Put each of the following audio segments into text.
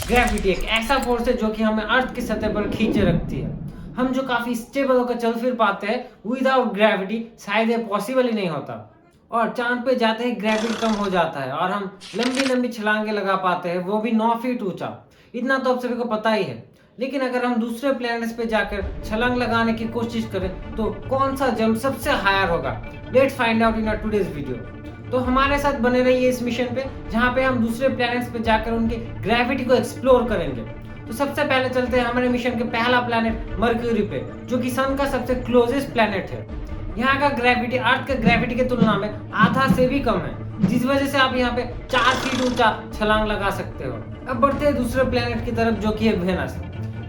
Gravity एक ऐसा force है जो कि हमें अर्थ की सतह पर खींचे रखती है। हम जो काफी स्टेबल होकर चल फिर पाते हैं, विदाउट ग्रेविटी शायद ये पॉसिबल ही नहीं होता। और चांद पे जाते ही ग्रेविटी कम हो जाता है और हम लंबी लंबी छलांगे लगा पाते हैं, वो भी 9 फीट ऊंचा। इतना तो आप सभी को पता ही है। लेकिन अगर हम दूसरे प्लैनेट्स पे जाकर छलांग लगाने की कोशिश करें तो कौन सा जंप सबसे हायर होगा? Let's find out in today's video. तो हमारे साथ बने रहिए इस मिशन पे, जहाँ पे हम दूसरे प्लैनेट्स पे जाकर उनकी ग्रेविटी को एक्सप्लोर करेंगे। तो सबसे पहले चलते हैं हमारे मिशन के पहला प्लैनेट मर्क्यूरी पे, जो कि सन का सबसे क्लोजेस्ट प्लैनेट है। यहाँ का ग्रेविटी अर्थ के ग्रेविटी की तुलना में आधा से भी कम है, जिस वजह से आप यहाँ पे 4 फीट ऊंचा छलांग लगा सकते हो। अब बढ़ते हैं दूसरे प्लैनेट की तरफ, जो कि है वेनस।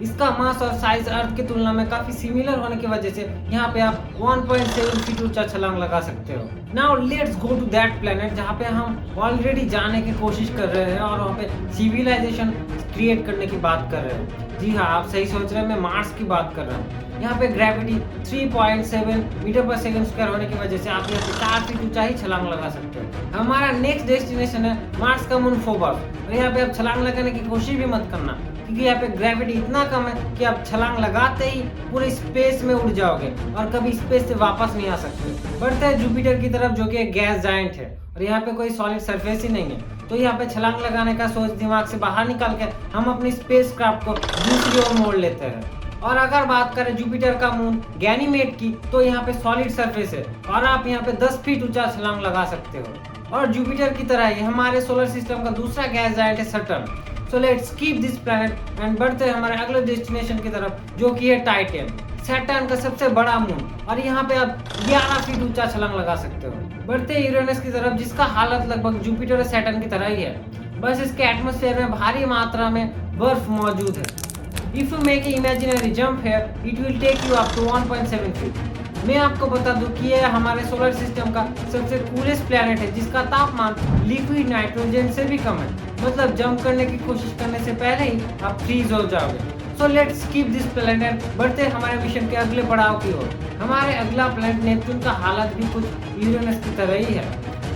इसका मास और साइज अर्थ की तुलना में काफी सिमिलर होने की वजह से यहाँ पे आप 1.7 फीट ऊंचा छलांग लगा सकते हो। Now let's go to that planet जहाँ पे हम ऑलरेडी जाने की कोशिश कर रहे हैं और वहाँ पे सिविलाइजेशन क्रिएट करने की बात कर रहे हैं। जी हाँ, आप सही सोच रहे हैं, मैं मार्स की बात कर रहा हूँ। यहाँ पे ग्रेविटी 3.7 मीटर पर सेकंड स्क्वायर होने की वजह से आप यहाँ पे 4 फीट ऊंचा ही छलांग लगा सकते हो। हमारा नेक्स्ट डेस्टिनेशन है मार्स का मून फोबस। और यहाँ पे आप छलांग लगाने की कोशिश भी मत करना, क्योंकि यहाँ पे ग्रेविटी इतना कम है कि आप छलांग लगाते ही पूरे स्पेस में उड़ जाओगे और कभी स्पेस से वापस नहीं आ सकते। बढ़ते हैं जुपिटर की तरफ, जो कि एक गैस जायंट है और यहाँ पे कोई सॉलिड सरफेस ही नहीं है। तो यहाँ पे छलांग लगाने का सोच दिमाग से बाहर निकाल के हम अपनी स्पेस क्राफ्ट को दूसरी ओर मोड़ लेते हैं। और अगर बात करें जुपिटर का मून गैनीमेड की, तो यहाँ पे सॉलिड सरफेस है और आप यहाँ पे 10 फीट ऊंचा छलांग लगा सकते हो। और जुपिटर की तरह ही हमारे सोलर सिस्टम का दूसरा गैस जायंट है Saturn. So let's keep this planet and बढ़ते हैं हमारे अगले डेस्टिनेशन की तरफ, जो कि है टाइटन, सैटर्न का सबसे बड़ा मून। और यहाँ पे आप 11 फीट ऊंचा छलांग लगा सकते हो। बढ़ते हैं यूरेनस की तरफ, जिसका हालत लगभग जुपिटर और सैटर्न की तरह ही है, बस इसके एटमॉस्फेयर में भारी मात्रा में बर्फ मौजूद है। If you make an imaginary jump here, it will take you up to 1.7 feet. मैं आपको बता दूं कि यह हमारे सोलर सिस्टम का सबसे कूलेस्ट प्लैनेट है, जिसका तापमान लिक्विड नाइट्रोजन से भी कम है। मतलब जंप करने की कोशिश करने से पहले ही आप फ्रीज हो जाओगे। So let's keep this planet. बढ़ते हैं हमारे मिशन के अगले पड़ाव की ओर। हमारे अगला प्लैनेट नेपच्यून का हालत भी कुछ यूरेनस की तरह ही है,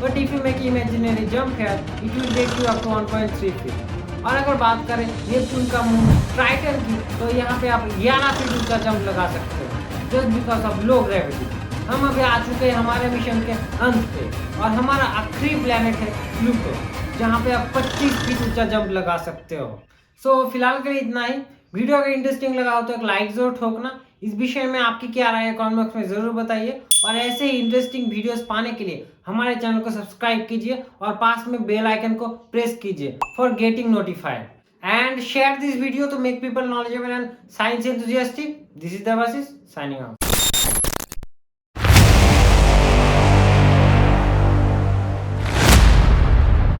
but if you make imaginary jump here, it will take you up to 1.3 feet. और अगर बात करें नेपच्यून का मून ट्राइटन की, तो यहाँ पे आप 11 फीट ऊंचा जंप लगा सकते हो, just because of low gravity. हम अभी आ चुके हैं हमारे मिशन के अंत पे और हमारा आखिरी प्लैनेट है प्लूटो, जहाँ पे आप 25 फीट ऊंचा जंप लगा सकते हो। सो फिलहाल के लिए इतना ही। वीडियो अगर इंटरेस्टिंग लगा हो तो एक लाइक जरूर ठोकना। इस विषय में आपकी क्या राय है कमेंट बॉक्स में जरूर बताइए। और ऐसे ही इंटरेस्टिंग वीडियोस पाने के लिए हमारे चैनल को सब्सक्राइब कीजिए और पास में बेल आइकन को प्रेस कीजिए for getting notified. And share this video to make people knowledgeable and science enthusiastic. This is Devashish signing off.